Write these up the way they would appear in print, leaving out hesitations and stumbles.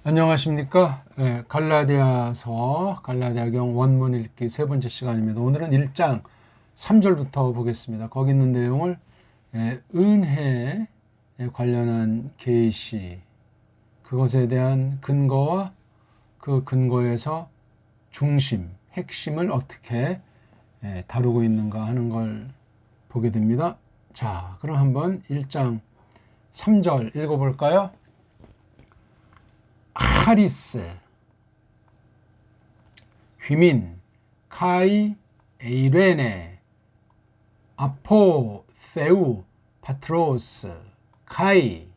안녕하십니까? 갈라디아서 갈라디아경 원문 읽기 세 번째 시간입니다. 오늘은 1장 3절부터 보겠습니다. 거기 있는 내용을 은혜에 관련한 계시, 그것에 대한 근거와 그 근거에서 중심, 핵심을 어떻게 다루고 있는가 하는 걸 보게 됩니다. 자, 그럼 한번 1장 3절 읽어볼까요? 카리스, 휘민, 카이, 에이레네, 아포, 세우, 파트로스, 카이,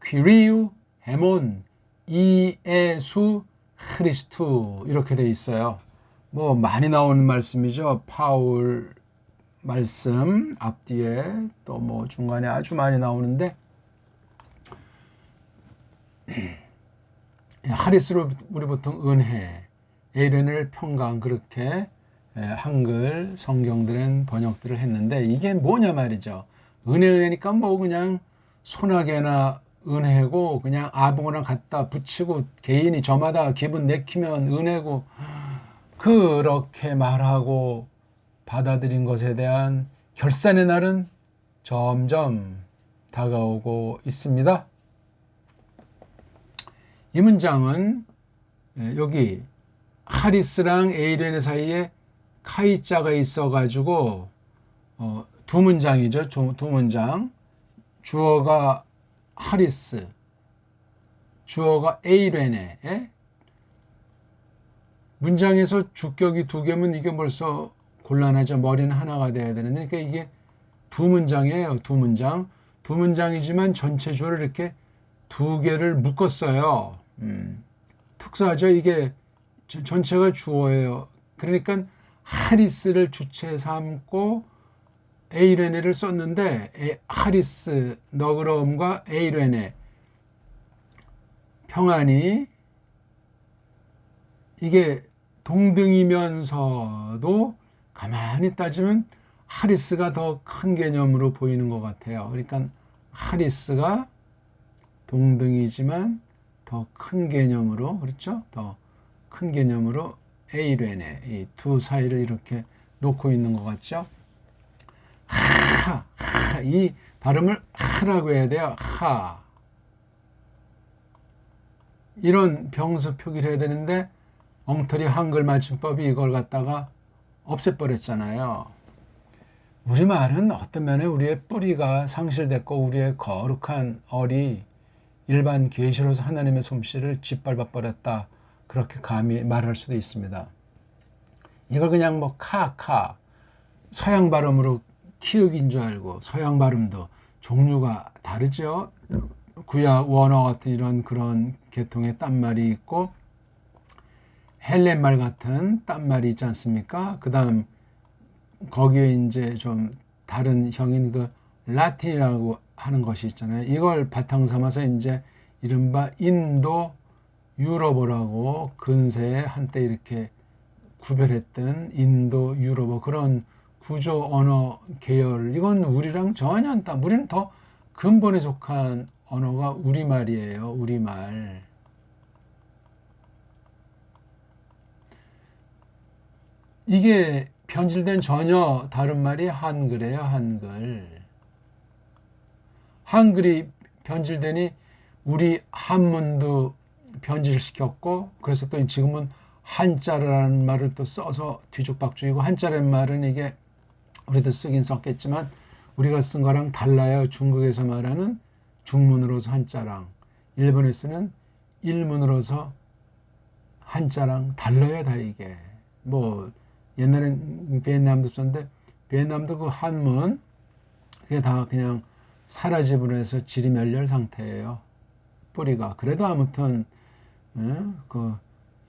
퀴리우, 헤몬, 이에수, 크리스투 이렇게 돼 있어요. 뭐 많이 나오는 말씀이죠. 파울 말씀 앞뒤에 또 뭐 중간에 아주 많이 나오는데 하리스로 우리 보통 은혜, 에이렌을 평강 그렇게 한글 성경들은 번역들을 했는데 이게 뭐냐 말이죠. 은혜니까 뭐 그냥 소나게나 은혜고 그냥 아무거나 갖다 붙이고 개인이 저마다 기분 내키면 은혜고 그렇게 말하고 받아들인 것에 대한 결산의 날은 점점 다가오고 있습니다. 이 문장은 여기 하리스랑 에이렌의 사이에 카이자가 있어가지고 두 문장이죠. 두 문장. 주어가 하리스, 주어가 에이렌에 문장에서 주격이 두 개면 이게 벌써 곤란하죠. 머리는 하나가 돼야 되는데 그러니까 이게 두 문장이에요. 두 문장. 두 문장이지만 전체 주어를 이렇게 두 개를 묶었어요. 특수하죠. 이게 전체가 주어예요. 그러니까 하리스를 주체 삼고 에이레네를 썼는데 하리스 너그러움과 에이레네 평안이 이게 동등이면서도 가만히 따지면 하리스가 더 큰 개념으로 보이는 것 같아요. 그러니까 하리스가 동등이지만 더 큰 개념으로, 그렇죠? 더 큰 개념으로 에이레네 이 두 사이를 이렇게 놓고 있는 것 같죠? 이 발음을 하라고 해야 돼요. 이런 병수 표기를 해야 되는데 엉터리 한글 맞춤법이 이걸 갖다가 없애버렸잖아요. 우리말은 어떤 면에 우리의 뿌리가 상실됐고 우리의 거룩한 얼이 일반 계시로서 하나님의 솜씨를 짓밟아 버렸다. 그렇게 감히 말할 수도 있습니다. 이걸 그냥 뭐 서양 발음으로 키읔인 줄 알고 서양 발음도 종류가 다르죠. 구약 원어 같은 이런 그런 계통의 딴말이 있고 헬렌말 같은 딴말이 있지 않습니까? 그 다음 거기에 이제 좀 다른 형인 그 라틴이라고 하는 것이 있잖아요. 이걸 바탕 삼아서 이제 이른바 인도 유럽어라고 근세에 한때 이렇게 구별했던 인도 유럽어 그런 구조 언어 계열 이건 우리랑 전혀 안 따. 우리는 더 근본에 속한 언어가 우리말이에요. 우리말. 이게 변질된 전혀 다른 말이 한글이에요. 한글. 한글이 변질되니 우리 한문도 변질시켰고 그래서 또 지금은 한자라는 말을 또 써서 뒤죽박죽이고 한자라는 말은 이게 우리도 쓰긴 썼겠지만 우리가 쓴 거랑 달라요. 중국에서 말하는 중문으로서 한자랑 일본에 쓰는 일문으로서 한자랑 달라요. 다 이게 뭐 옛날엔 베트남도 썼는데 베트남도 그 한문 그게 다 그냥 사라지고 해서 질이 멸렬 상태예요. 뿌리가. 그래도 아무튼 그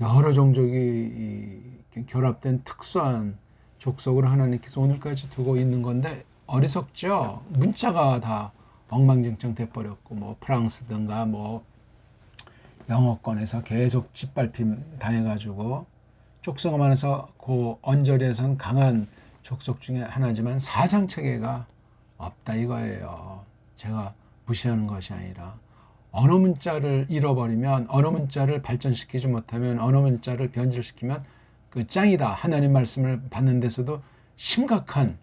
여러 종족이 결합된 특수한 족속을 하나님께서 오늘까지 두고 있는 건데 어리석죠. 문자가 다 엉망진창 돼버렸고 뭐 프랑스든가 뭐 영어권에서 계속 짓밟힘 당해가지고 족속어 안에서 그 언저리에서는 강한 족속 중에 하나지만 사상 체계가 없다 이거예요. 제가 무시하는 것이 아니라 언어 문자를 잃어버리면, 언어 문자를 발전시키지 못하면, 언어 문자를 변질시키면 그 짱이다. 하나님 말씀을 받는 데서도 심각한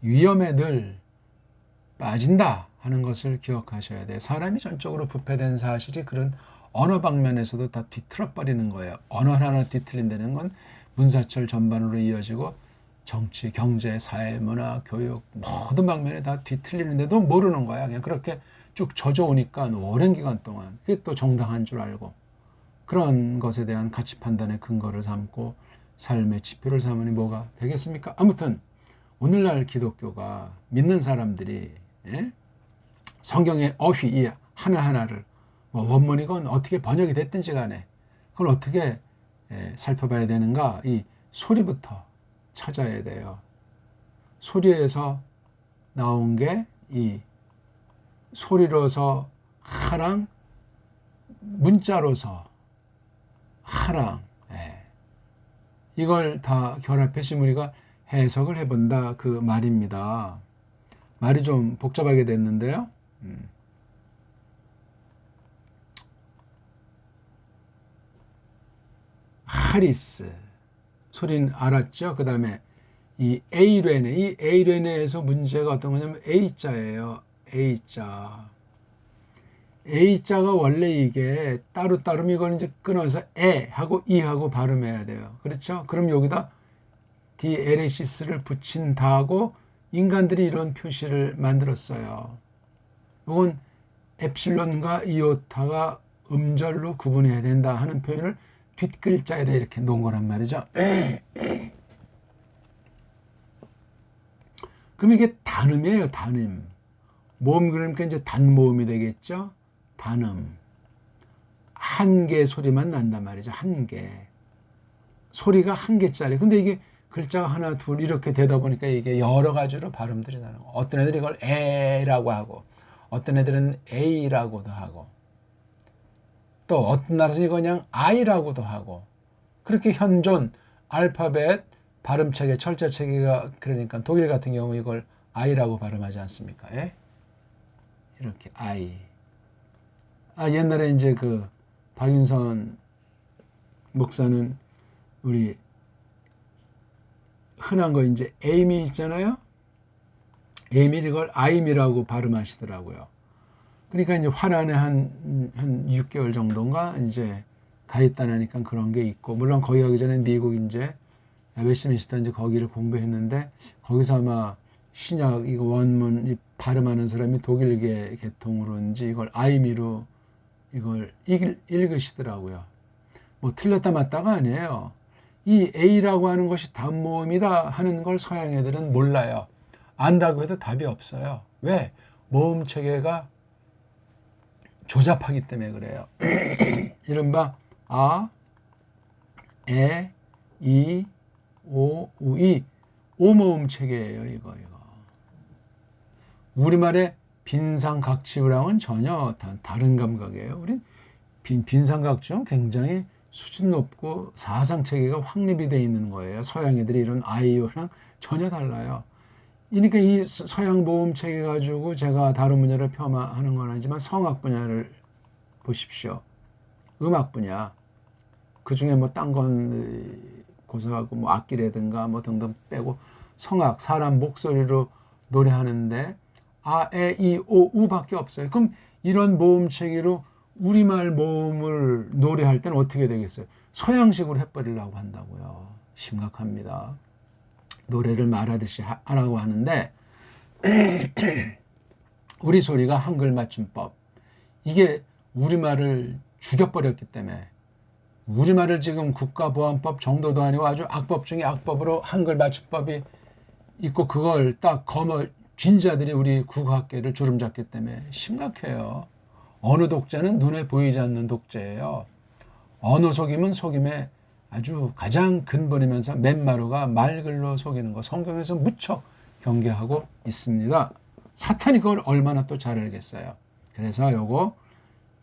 위험에 늘 빠진다 하는 것을 기억하셔야 돼요. 사람이 전적으로 부패된 사실이 그런 언어 방면에서도 다 뒤틀어버리는 거예요. 언어 하나 뒤틀린다는 건 문사철 전반으로 이어지고 정치, 경제, 사회, 문화, 교육 모든 방면에 다 뒤틀리는데도 모르는 거야. 그냥 그렇게 쭉 젖어오니까 오랜 기간 동안 그게 또 정당한 줄 알고 그런 것에 대한 가치 판단의 근거를 삼고 삶의 지표를 삼으니 뭐가 되겠습니까? 아무튼 오늘날 기독교가 믿는 사람들이 성경의 어휘 이 하나하나를 뭐 원문이건 어떻게 번역이 됐든지 간에 그걸 어떻게 살펴봐야 되는가? 이 소리부터 찾아야 돼요. 소리에서 나온 게 이 소리로서 하랑, 문자로서 하랑, 이걸 다 결합해서 우리가 해석을 해본다 그 말입니다. 말이 좀 복잡하게 됐는데요. 하리스 소리는 알았죠. 그 다음에 이 에이레네, 이 에이레네에서 문제가 어떤 거냐면 A자예요. A자가 원래 이게 따로따로 이걸 이제 끊어서 하고 이하고 발음해야 돼요. 그렇죠? 그럼 여기다 디에레시스를 붙인다고 인간들이 이런 표시를 만들었어요. 이건 엡실론과 이오타가 음절로 구분해야 된다 하는 표현을 뒷글자에다 이렇게 놓은 거란 말이죠. 그럼 이게 단음이에요, 단음. 모음 그러니까 이제 단모음이 되겠죠? 단음. 한 개 소리만 난단 말이죠, 한 개. 소리가 한 개짜리. 근데 이게 글자가 하나, 둘 이렇게 되다 보니까 이게 여러 가지로 발음들이 나는 거예요. 어떤 애들이 이걸 에라고 하고, 어떤 애들은 A라고도 하고, 또 어떤 나라에서 이거 그냥 I라고도 하고, 그렇게 현존 알파벳 발음체계, 철자체계가 그러니까 독일 같은 경우 이걸 I라고 발음하지 않습니까? 예? 이렇게 I. 옛날에 이제 그 박윤선 목사는 우리 흔한 거 이제 에이미 있잖아요. 에이미 이걸 아임이라고 발음하시더라고요. 그러니까 이제 화란에 한 6개월 정도인가 이제 가 있다니까 그런 게 있고, 물론 거기 가기 전에 미국 이제 웨스트민스터 이제 거기를 공부했는데 거기서 아마 신약 이거 원문 발음하는 사람이 독일계 계통으로인지 이걸 아이미로 이걸 읽으시더라고요. 뭐 틀렸다 맞다가 아니에요. 이 A라고 하는 것이 단모음이다 하는 걸 서양 애들은 몰라요. 안다고 해도 답이 없어요. 왜? 모음 체계가 조잡하기 때문에 그래요. 이른바 아, 에, 이, 오, 우, 이 오모음 체계예요. 이거. 우리말의 빈상각지우랑은 전혀 다른 감각이에요. 우린 빈상각지우는 굉장히 수준 높고 사상 체계가 확립이 되어 있는 거예요. 서양 애들이 이런 아이오랑 전혀 달라요. 그러니까 이 서양 모음 체계 가지고 제가 다른 분야를 폄하하는 건 아니지만 성악 분야를 보십시오. 음악 분야. 그 중에 뭐 딴 건 고사하고 뭐 악기라든가 뭐 등등 빼고 성악, 사람 목소리로 노래하는데 아, 에, 이, 오, 우밖에 없어요. 그럼 이런 모음 체계로 우리말 모음을 노래할 때는 어떻게 되겠어요? 서양식으로 해버리려고 한다고요. 심각합니다. 노래를 말하듯이 하라고 하는데 우리 소리가 한글 맞춤법 이게 우리말을 죽여버렸기 때문에 우리말을 지금 국가보안법 정도도 아니고 아주 악법 중에 악법으로 한글 맞춤법이 있고 그걸 딱 쥔 자들이 우리 국어학계를 주름잡기 때문에 심각해요. 어느 독자는 눈에 보이지 않는 독재예요. 언어 속임은 속임의 아주 가장 근본이면서 맨마루가 말글로 속이는 거 성경에서 무척 경계하고 있습니다. 사탄이 그걸 얼마나 또 잘 알겠어요. 그래서 요거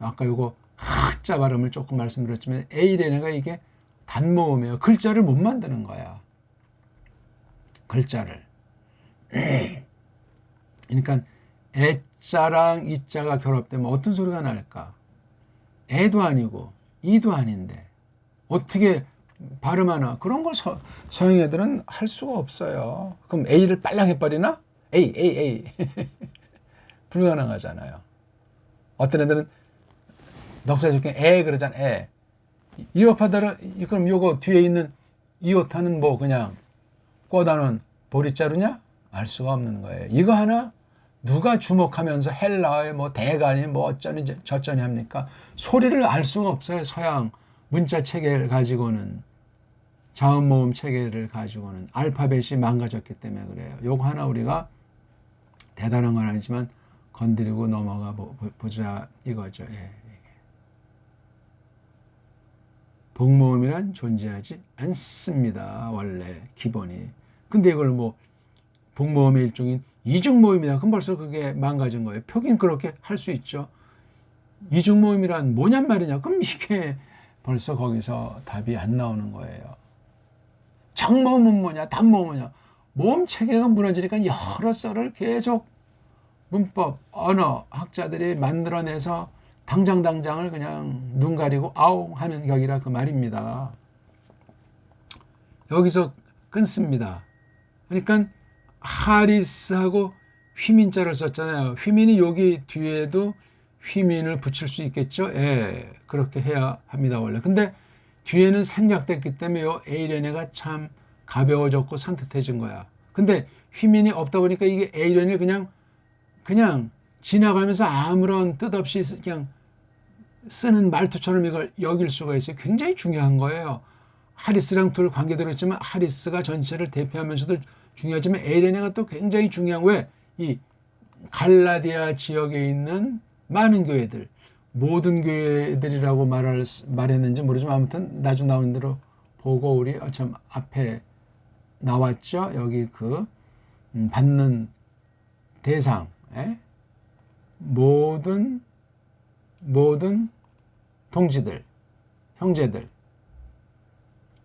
아까 요거 하자 발음을 조금 말씀드렸지만 A레네가 이게 단모음이에요. 글자를 못 만드는 거야. 글자를. 그러니까 자랑 이자가 결합되면 어떤 소리가 날까? 애도 아니고 이도 아닌데 어떻게 발음하나? 그런 걸 서양 애들은 할 수가 없어요. 그럼 A를 빨랑 해버리나? A. 불가능하잖아요. 어떤 애들은 넉살 좋게 애 그러잖아. 애. 이어파다를 그럼 요거 뒤에 있는 이오타는 뭐 그냥 꼬다는 보리자루냐? 알 수가 없는 거예요. 이거 하나 누가 주목하면서 헬라어의 뭐 대간이 뭐 어쩌니 저쩌니 합니까? 소리를 알 수가 없어요. 서양 문자 체계를 가지고는, 자음 모음 체계를 가지고는 알파벳이 망가졌기 때문에 그래요. 요거 하나 우리가 대단한 건 아니지만 건드리고 넘어가 보자 이거죠. 예. 복모음이란 존재하지 않습니다. 원래 기본이. 근데 이걸 뭐 복모음의 일종인 이중모음이다. 그럼 벌써 그게 망가진 거예요. 표긴 그렇게 할 수 있죠. 이중모음이란 뭐냔 말이냐. 그럼 이게 벌써 거기서 답이 안 나오는 거예요. 장모음은 뭐냐, 단모음은 뭐냐. 모음 체계가 무너지니까 여러 썰을 계속 문법, 언어 학자들이 만들어내서 당장을 그냥 눈 가리고 아웅 하는 격이라 그 말입니다. 여기서 끊습니다. 그러니까 하리스하고 휘민자를 썼잖아요. 휘민이 여기 뒤에도 휘민을 붙일 수 있겠죠? 예, 그렇게 해야 합니다, 원래. 근데 뒤에는 생략됐기 때문에 요 에이레네가 참 가벼워졌고 산뜻해진 거야. 근데 휘민이 없다 보니까 이게 에이레네 그냥 지나가면서 아무런 뜻 없이 그냥 쓰는 말투처럼 이걸 여길 수가 있어요. 굉장히 중요한 거예요. 하리스랑 둘 관계대로 있지만 하리스가 전체를 대표하면서도 중요하지만 에이레네가 또 굉장히 중요한 왜? 이 갈라디아 지역에 있는 많은 교회들, 모든 교회들이라고 말했는지 모르지만 아무튼 나중 나오는 대로 보고 우리 참 앞에 나왔죠. 여기 그 받는 대상, 모든 동지들, 형제들,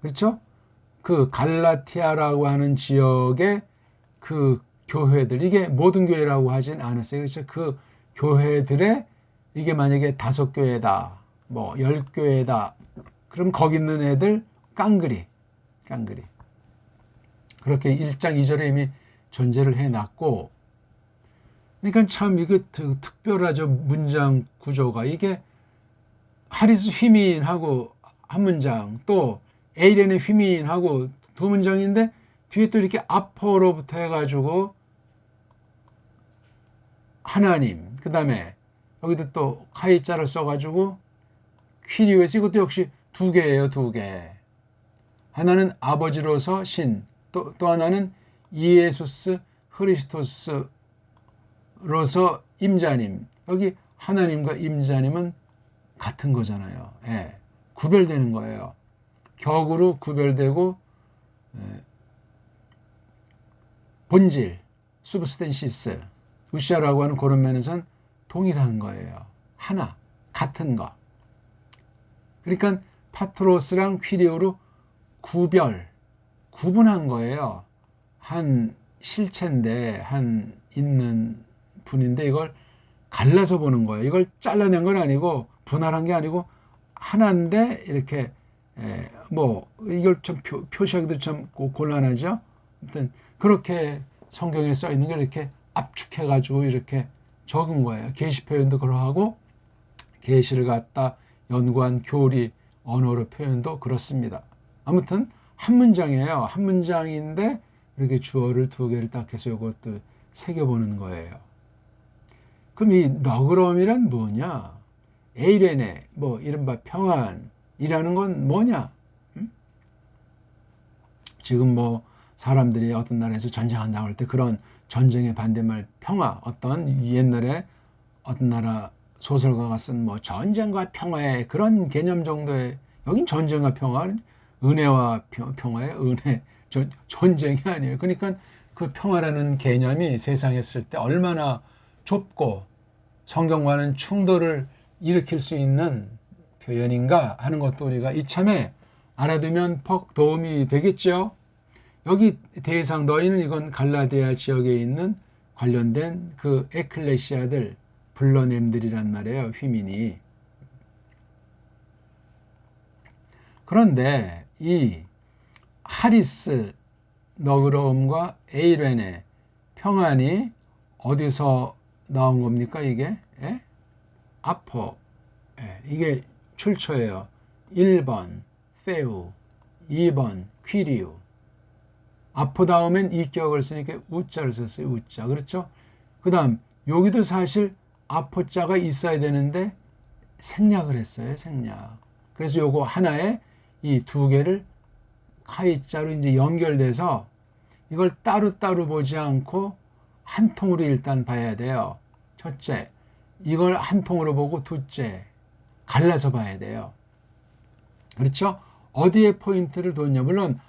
그렇죠? 그 갈라티아라고 하는 지역의 그 교회들, 이게 모든 교회라고 하진 않았어요. 그렇죠? 그 교회들의 이게 만약에 5교회다, 뭐 10교회다, 그럼 거기 있는 애들 깡그리. 그렇게 1장 2절에 이미 존재를 해놨고, 그러니까 참 이게 특별하죠. 문장 구조가. 이게 하리스 휘민하고 한 문장, 또 에이렌의 휘민하고 두 문장인데 뒤에 또 이렇게 아퍼로부터 해가지고 하나님, 그 다음에 여기도 또 카이자를 써가지고 퀴리오에서 이것도 역시 2개예요. 2개. 하나는 아버지로서 신, 또 하나는 이에수스 흐리스토스로서 임자님. 여기 하나님과 임자님은 같은 거잖아요. 예, 구별되는 거예요. 격으로 구별되고, 본질, 수브스텐시스, 우시아라고 하는 그런 면에서는 동일한 거예요. 하나, 같은 거. 그러니까 파트로스랑 퀴리오로 구분한 거예요. 한 실체인데, 한 있는 분인데 이걸 갈라서 보는 거예요. 이걸 잘라낸 건 아니고 분할한 게 아니고 하나인데 이렇게 뭐 이걸 좀 표시하기도 참 곤란하죠. 아무튼 그렇게 성경에 써 있는 걸 이렇게 압축해 가지고 이렇게 적은 거예요. 계시 표현도 그러하고 계시를 갖다 연구한 교리 언어로 표현도 그렇습니다. 아무튼 한 문장이에요. 한 문장인데 이렇게 주어를 2개를 딱 해서 이것도 새겨보는 거예요. 그럼 이 너그러움이란 뭐냐? 에이레네, 뭐 이른바 평안이라는 건 뭐냐? 지금 뭐 사람들이 어떤 나라에서 전쟁한다고 할 때 그런 전쟁의 반대말 평화, 어떤 옛날에 어떤 나라 소설가가 쓴 뭐 전쟁과 평화의 그런 개념 정도의, 여긴 전쟁과 평화, 은혜와 평화의 은혜, 전쟁이 아니에요. 그러니까 그 평화라는 개념이 세상에 쓸 때 얼마나 좁고 성경과는 충돌을 일으킬 수 있는 표현인가 하는 것도 우리가 이참에 알아두면 퍽 도움이 되겠죠. 여기 대상 너희는 이건 갈라디아 지역에 있는 관련된 그 에클레시아들 불러냄들이란 말이에요. 휘민이. 그런데 이 하리스 너그러움과 에이렌의 평안이 어디서 나온 겁니까? 이게 아포, 이게 출처예요. 1번 페우, 2번 퀴리우. 아포 다음엔 이격을 쓰니까 우자를 썼어요. 우자. 그렇죠? 그 다음 여기도 사실 아포자가 있어야 되는데 생략을 했어요. 생략. 그래서 요거 하나에 이 두 개를 카이자로 이제 연결돼서 이걸 따로따로 보지 않고 한 통으로 일단 봐야 돼요. 첫째, 이걸 한 통으로 보고 둘째, 갈라서 봐야 돼요. 그렇죠? 어디에 포인트를 뒀냐? 물론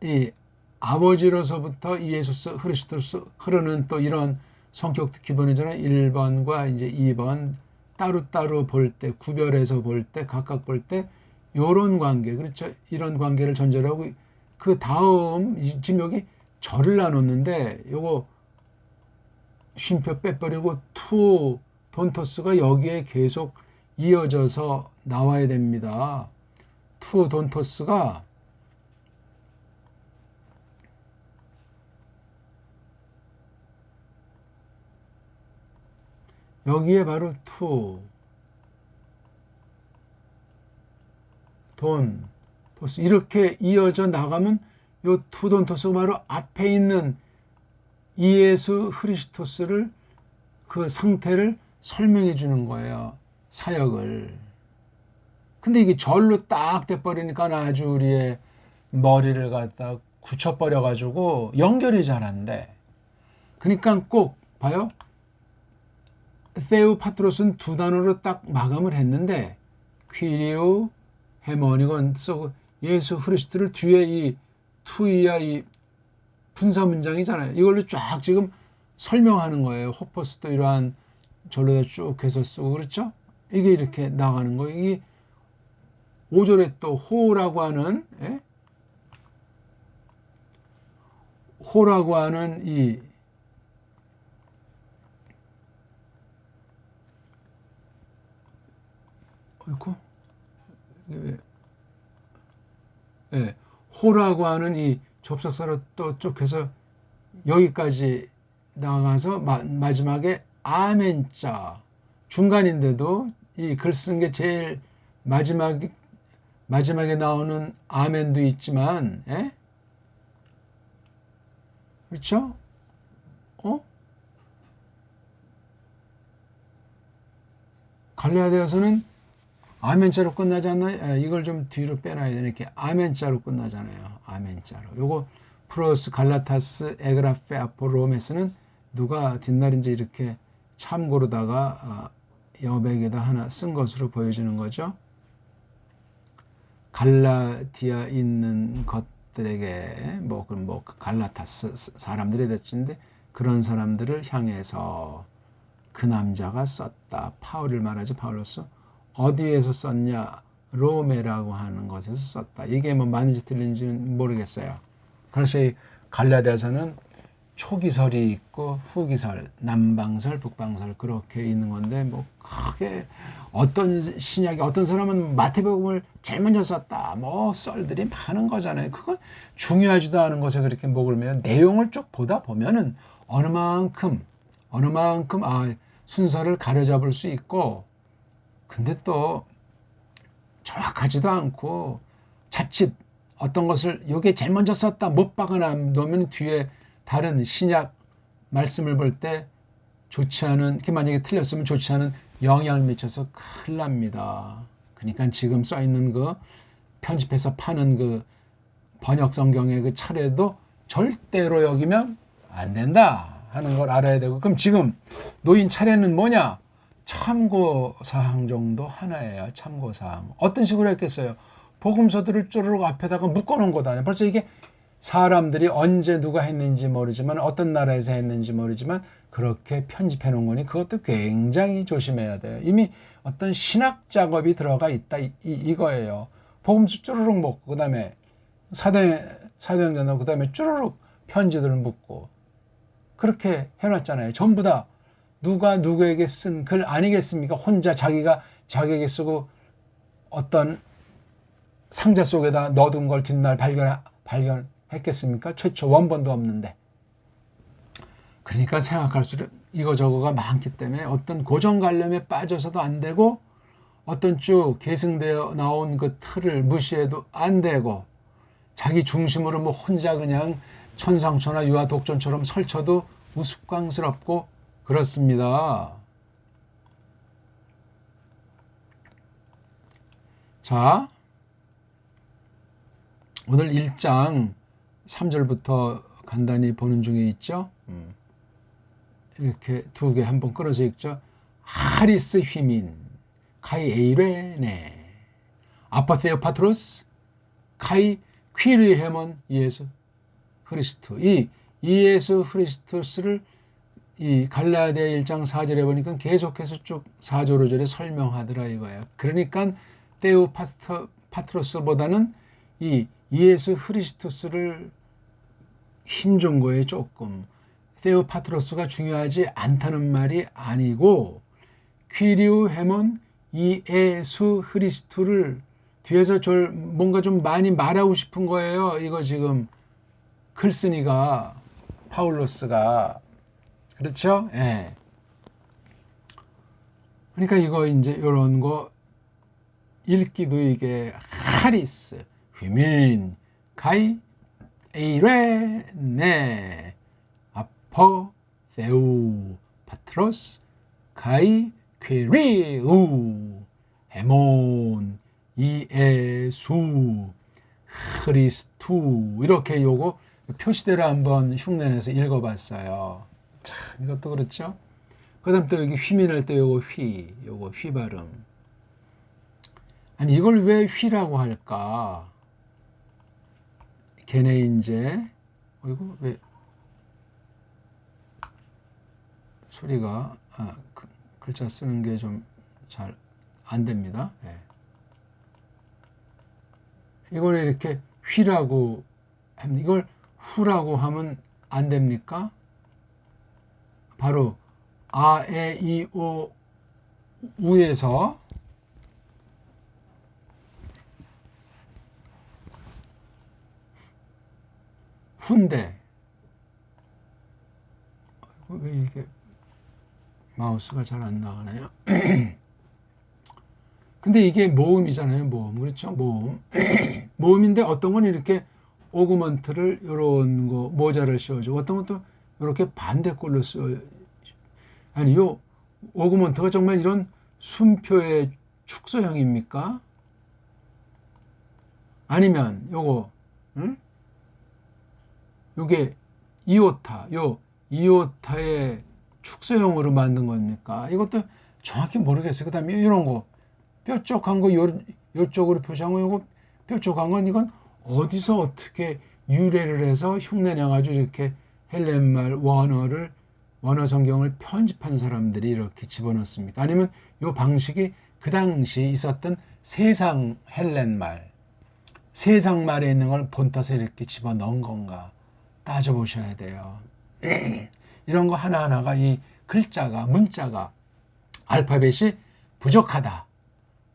이 아버지로서부터 예수 그리스도로서 흐르는 또 이런 성격도 기본이잖아요. 1번과 이제 2번 따로따로 볼 때, 구별해서 볼 때, 각각 볼 때 요런 관계, 그렇죠? 이런 관계를 전제로 하고 그 다음 지금 여기 절을 나눴는데 요거 쉼표 빼버리고 투 돈토스가 여기에 계속 이어져서 나와야 됩니다. 투 돈토스가 여기에 바로 투 돈 토스 이렇게 이어져 나가면 요 투 돈 토스가 바로 앞에 있는 이예수 크리스토스를 그 상태를 설명해 주는 거예요. 사역을. 근데 이게 절로 딱 돼버리니까 아주 우리의 머리를 갖다 굳혀버려 가지고 연결이 잘 안 돼. 그러니까 꼭 봐요. 세우 파트로스는 두 단어로 딱 마감을 했는데 퀴리오 헤머니건 써 예수 그리스도를 뒤에 이 투이야 이 분사 문장이잖아요. 이걸로 쫙 지금 설명하는 거예요. 호퍼스도 이러한 절로다 쭉 해서 쓰고 그렇죠? 이게 이렇게 나가는 거예요. 이게 5절에 또 호라고 하는 호라고 하는 이 어이구 호라고 하는 이 접속사로 또 쭉 해서 여기까지 나가서 마지막에 아멘자 중간인데도 이 글 쓴 게 제일 마지막에 나오는 아멘도 있지만 그렇죠? 갈라디아서는 아멘자로 끝나지 않나요? 이걸 좀 뒤로 빼놔야 되는 이렇게 아멘자로 끝나잖아요. 아멘자로. 요거 프로스, 갈라타스, 에그라페, 아포, 로메스는 누가 뒷날인지 이렇게 참고로다가 여백에다 하나 쓴 것으로 보여주는 거죠. 갈라디아 있는 것들에게 뭐 갈라타스 사람들이 됐는데 그런 사람들을 향해서 그 남자가 썼다. 파울을 말하죠. 파울로서 어디에서 썼냐? 로메라고 하는 것에서 썼다. 이게 뭐 맞는지 틀린지는 모르겠어요. 그래서 이 갈라디아서는 초기설이 있고 후기설, 남방설, 북방설 그렇게 있는 건데 뭐 크게 어떤 신약이 어떤 사람은 마태복음을 제일 먼저 썼다. 뭐 썰들이 많은 거잖아요. 그건 중요하지도 않은 것에 그렇게 목을 매요. 내용을 쭉 보다 보면은 어느 만큼 순서를 가려잡을 수 있고 근데 또 정확하지도 않고 자칫 어떤 것을 여기에 제일 먼저 썼다 못 박아 놓으면 뒤에 다른 신약 말씀을 볼 때 좋지 않은 만약에 틀렸으면 좋지 않은 영향을 미쳐서 큰일 납니다. 그러니까 지금 써 있는 그 편집해서 파는 그 번역 성경의 그 차례도 절대로 여기면 안 된다 하는 걸 알아야 되고 그럼 지금 놓인 차례는 뭐냐? 참고사항 정도 하나예요. 참고사항. 어떤 식으로 했겠어요? 복음서들을 쪼르륵 앞에다가 묶어놓은 것 아니에요. 벌써 이게 사람들이 언제 누가 했는지 모르지만 어떤 나라에서 했는지 모르지만 그렇게 편집해 놓은 거니 그것도 굉장히 조심해야 돼요. 이미 어떤 신학 작업이 들어가 있다 이거예요. 복음서 쪼르륵 묶고 그다음에 사도행전 그 다음에 쪼르륵 편지들을 묶고 그렇게 해놨잖아요. 전부 다 누가 누구에게 쓴 글 아니겠습니까? 혼자 자기가 자기에게 쓰고 어떤 상자 속에다 넣어둔 걸 뒷날 발견했겠습니까? 최초 원본도 없는데. 그러니까 생각할수록 이거저거가 많기 때문에 어떤 고정관념에 빠져서도 안 되고 어떤 쭉 계승되어 나온 그 틀을 무시해도 안 되고 자기 중심으로 뭐 혼자 그냥 천상천하 유아독존처럼 설쳐도 우스꽝스럽고 그렇습니다. 자, 오늘 1장 3절부터 간단히 보는 중에 있죠. 이렇게 두 개 한번 끌어서 읽죠. 하리스 휘민 카이 에이레네 아파테오파트로스 카이 퀴르헤몬 예수 크리스토. 이 예수 크리스토스를 이 갈라디아 1장 4절에 보니까 계속해서 쭉 4절 5절에 설명하더라 이거예요. 그러니까 테오파트로스보다는 이 예수 크리스토스를 힘준 거예요. 조금. 테오파트로스가 중요하지 않다는 말이 아니고 퀴리우 헤몬 이 예수 크리스토를 뒤에서 뭔가 좀 많이 말하고 싶은 거예요. 이거 지금 글쓴이가 파울로스가 그렇죠? 예. 그러니까 이거 이제 이런 거 읽기도 이게 하리스, 휘민, 가이, 에이레, 네, 아퍼, 세우, 파트로스, 가이, 퀴리우, 헤몬, 이에수, 크리스투 이렇게 요거 표시대로 한번 흉내내서 읽어봤어요. 참 이것도 그렇죠. 그다음 또 여기 휘민할 때 요거 휘 발음. 아니 이걸 왜 휘라고 할까? 걔네 이제 이거 왜 소리가 글자 쓰는 게 좀 잘 안 됩니다. 네. 이걸 이렇게 휘라고 합니다. 이걸 후라고 하면 안 됩니까? 바로 아, 에, 이, 오, 우에서 후인데 왜 이게 마우스가 잘 안 나가나요? 근데 이게 모음이잖아요. 모음. 그렇죠? 모음. 모음인데 어떤 건 이렇게 오그먼트를 이런 거 모자를 씌워주고 어떤 것도 이렇게 반대꼴로 씌워. 아니 요 오그먼트가 정말 이런 순표의 축소형입니까? 아니면 요거 요게 이오타 요 이오타의 축소형으로 만든 겁니까? 이것도 정확히 모르겠어요. 그 다음에 이런 거 뾰족한 거 요쪽으로 표시한 거 요거 뾰족한 건 이건 어디서 어떻게 유래를 해서 흉내내가지고 이렇게 헬렌말 원어 성경을 편집한 사람들이 이렇게 집어넣습니까? 아니면 이 방식이 그 당시 있었던 세상 헬렌말, 세상말에 있는 걸 본떠서 이렇게 집어넣은 건가 따져보셔야 돼요. 이런 거 하나하나가 이 글자가, 문자가, 알파벳이 부족하다,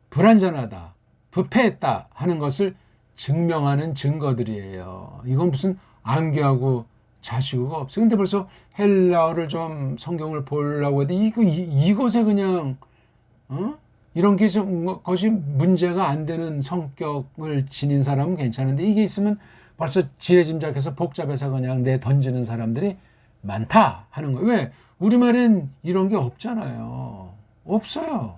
불완전하다, 부패했다 하는 것을 증명하는 증거들이에요. 이건 무슨 암기하고 자시고가 없어요. 근데 벌써 헬라어를 좀 성경을 보려고 해도 이것에 그냥 이런 것이 문제가 안 되는 성격을 지닌 사람은 괜찮은데 이게 있으면 벌써 지레짐작해서 복잡해서 그냥 내 던지는 사람들이 많다 하는 거예요. 왜? 우리말엔 이런 게 없잖아요. 없어요.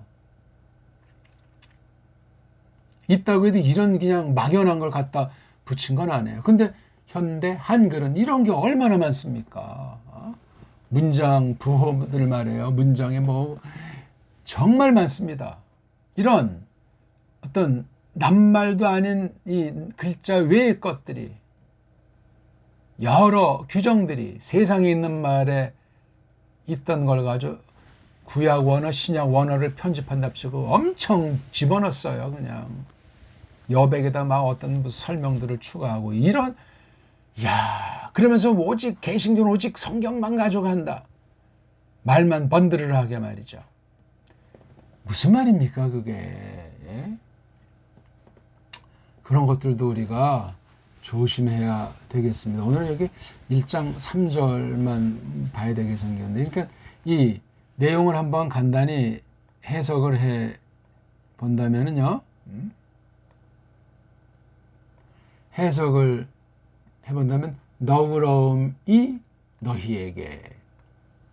있다고 해도 이런 그냥 막연한 걸 갖다 붙인 건 아니에요. 근데 현대 한글은 이런 게 얼마나 많습니까? 문장 부호들 말이에요. 문장에 뭐 정말 많습니다. 이런 어떤 낱말도 아닌 이 글자 외의 것들이 여러 규정들이 세상에 있는 말에 있던 걸 가지고 구약 원어, 신약 원어를 편집한답시고 엄청 집어넣었어요. 그냥 여백에다 막 어떤 설명들을 추가하고 이런 야, 그러면서 오직 개신교는 오직 성경만 가져간다. 말만 번들을 하게 말이죠. 무슨 말입니까, 그게? 예? 그런 것들도 우리가 조심해야 되겠습니다. 오늘 여기 1장 3절만 봐야 되게 생겼는데, 그러니까 이 내용을 한번 간단히 해석을 해 본다면은요, 해석을 해본다면, 너그러움이 너희에게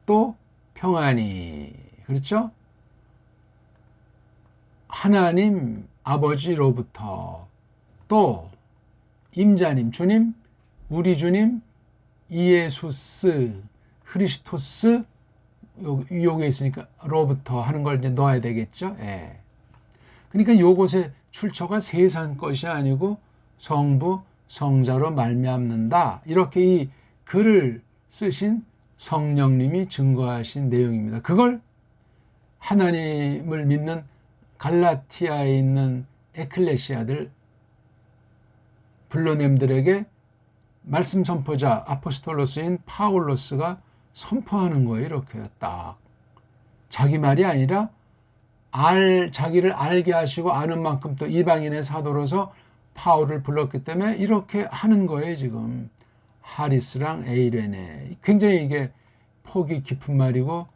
또 평안이, 그렇죠? 하나님 아버지로부터 또 임자님, 주님, 우리 주님, 이예수스, 크리스토스, 요게 있으니까 로부터 하는 걸 이제 넣어야 되겠죠. 예. 그러니까 요것의 출처가 세상 것이 아니고 성부, 성자로 말미암는다. 이렇게 이 글을 쓰신 성령님이 증거하신 내용입니다. 그걸 하나님을 믿는 갈라티아에 있는 에클레시아들, 불러냄들에게 말씀 선포자 아포스톨로스인 파울로스가 선포하는 거예요. 이렇게 딱 자기 말이 아니라 자기를 알게 하시고 아는 만큼 또 이방인의 사도로서 파울을 불렀기 때문에 이렇게 하는 거예요. 지금 하리스랑 에이레네, 굉장히 이게 폭이 깊은 말이고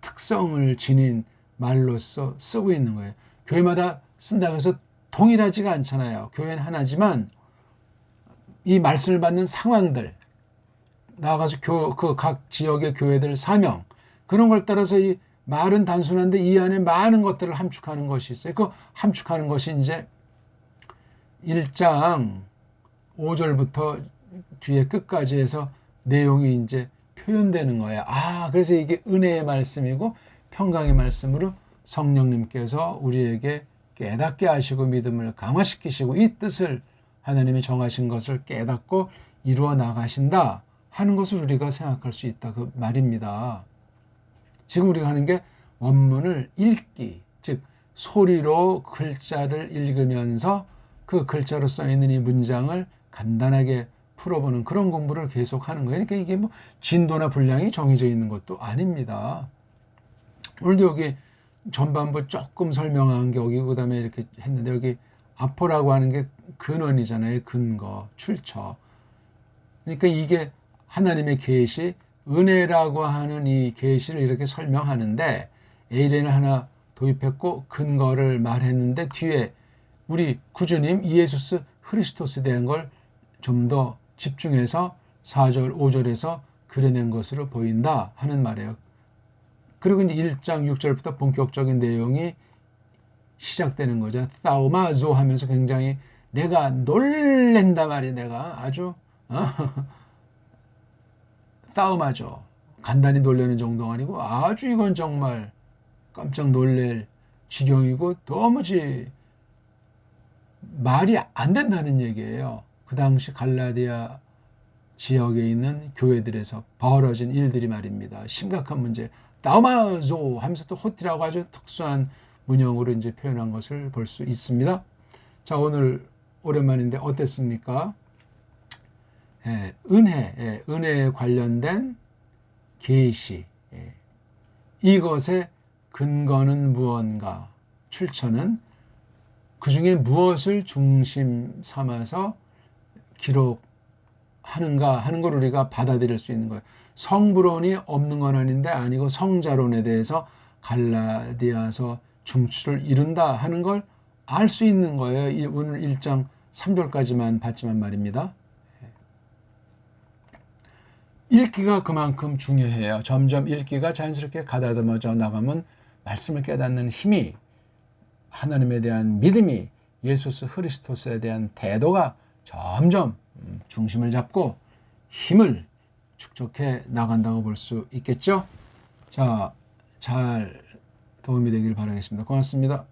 특성을 지닌 말로서 쓰고 있는 거예요. 교회마다 쓴다고 해서 동일하지가 않잖아요. 교회는 하나지만 이 말씀을 받는 상황들, 나아가서 그 각 지역의 교회들 사명, 그런 걸 따라서 이 말은 단순한데 이 안에 많은 것들을 함축하는 것이 있어요. 그 함축하는 것이 이제 1장 5절부터 뒤에 끝까지 해서 내용이 이제 표현되는 거예요. 그래서 이게 은혜의 말씀이고 평강의 말씀으로 성령님께서 우리에게 깨닫게 하시고 믿음을 강화시키시고 이 뜻을 하나님이 정하신 것을 깨닫고 이루어 나가신다 하는 것을 우리가 생각할 수 있다 그 말입니다. 지금 우리가 하는 게 원문을 읽기, 즉 소리로 글자를 읽으면서 그 글자로 써 있는 이 문장을 간단하게 풀어보는 그런 공부를 계속하는 거예요. 그러니까 이게 뭐 진도나 분량이 정해져 있는 것도 아닙니다. 오늘도 여기 전반부 조금 설명한 게 여기 그다음에 이렇게 했는데, 여기 아포라고 하는 게 근원이잖아요. 근거, 출처. 그러니까 이게 하나님의 계시, 은혜라고 하는 이 계시를 이렇게 설명하는데 에이렌을 하나 도입했고 근거를 말했는데 뒤에 우리 구주님 이예수스 크리스토스에 대한 걸 좀 더 집중해서 4절, 5절에서 그려낸 것으로 보인다 하는 말이에요. 그리고 이제 1장 6절부터 본격적인 내용이 시작되는 거죠. 타우마조 하면서 굉장히 내가 놀랜다 말이에요. 내가 아주 타우마죠. 간단히 놀라는 정도가 아니고 아주 이건 정말 깜짝 놀랄 지경이고 도무지 말이 안 된다는 얘기예요. 그 당시 갈라디아 지역에 있는 교회들에서 벌어진 일들이 말입니다. 심각한 문제. 타우마조 하면서 또 호티라고 아주 특수한 문형으로 이제 표현한 것을 볼 수 있습니다. 자, 오늘 오랜만인데 어땠습니까? 은혜에 관련된 계시, 이것의 근거는 무언가, 출처는 그 중에 무엇을 중심 삼아서 기록하는가 하는 걸 우리가 받아들일 수 있는 거예요. 성부론이 없는 건 아니고 성자론에 대해서 갈라디아서 중추를 이룬다 하는 걸 알 수 있는 거예요. 오늘 1장 3절까지만 봤지만 말입니다. 읽기가 그만큼 중요해요. 점점 읽기가 자연스럽게 가다듬어져 나가면 말씀을 깨닫는 힘이, 하나님에 대한 믿음이, 예수스 크리스토스에 대한 태도가 점점 중심을 잡고 힘을 축적해 나간다고 볼 수 있겠죠. 자, 잘 도움이 되길 바라겠습니다. 고맙습니다.